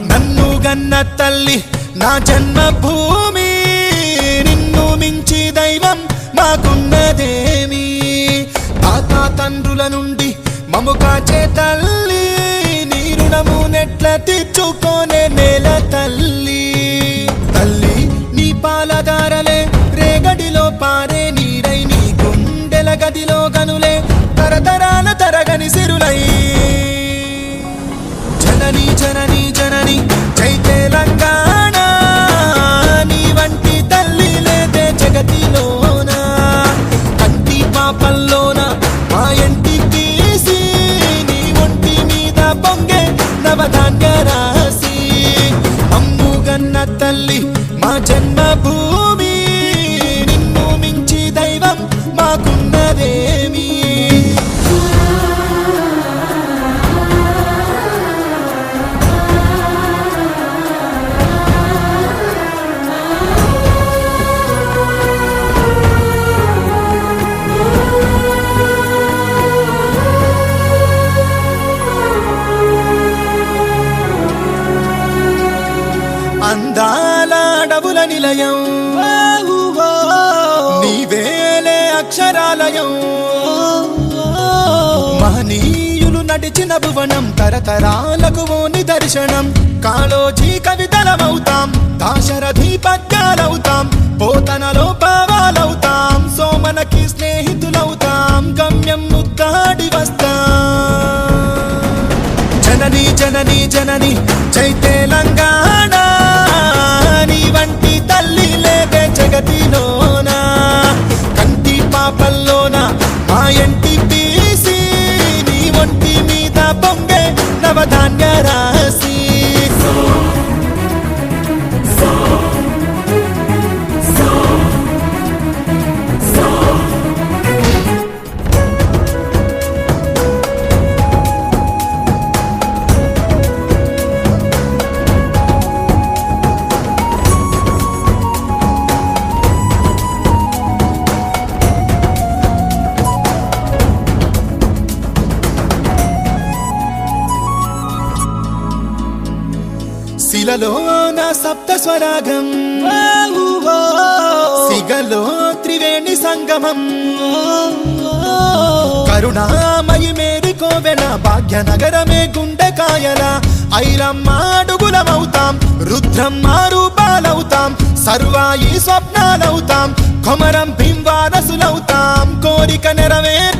నన్ను గన్న తల్లి నా జన్మభూమి, నిన్ను మించి దైవం మాకున్నదేమి. తాత తండ్రుల నుండి మము కాచే తల్లి, నీ రుణము నెట్ల తీర్చుకోనే నేల తల్లి. తల్లి నీ పాలదారలే రేగడిలో పారే నీరై, నీ గుండెల గదిలో గనులే తరతరాల తరగని సిరులై. జనని జనని జనని జై తెలంగాణ, నీ వంటి తల్లి లేదే జగతిలోన. కంటి పాపల్లోన మా ఇంటి తీసి, నీ ఒంటి మీద పొంగే నవధాన్య రాసి. అమ్ముగన్న తల్లి మా జన్మభూమి, నిన్ను మించి దైవం మాకున్నదేమి. అందాల అడవుల నిలయం, నీవేలే అక్షరాలయం. మహనీయులు నడిచిన భువనం, తరతరాలకు ఓ నిదర్శనం. కాళోజీ కవితలమవుతాం, దాశరథి పద్యాలవుతాం, పోతనలో భావాలవుతాం, సోమనకి స్నేహితులవుతాం, గమ్యం ముద్దాడి వస్తాం. జనని జనని జనని జై తెలంగాణ, నీ వంటి తల్లి లేదే జగతిలోన. కంటి పాపల్లోన మా ఇంటి తీసి, నీ ఒంటి మీద పొంగే నవధాన్య రాసి. శిలలో నా సప్త స్వరాగం, సిగలో త్రివేణి సంగమం. కరుణామయి మేరి కోవెల, భాగ్యనగరమే గుండెకాయల. ఐరమ్మ అడుగులమవుతాం, రుద్రమ్మ రూపాలవుతాం, సర్వాయి స్వప్నాలవుతాం, కొమరం భీం వారసులవుతాం, కోరిక నెరవేర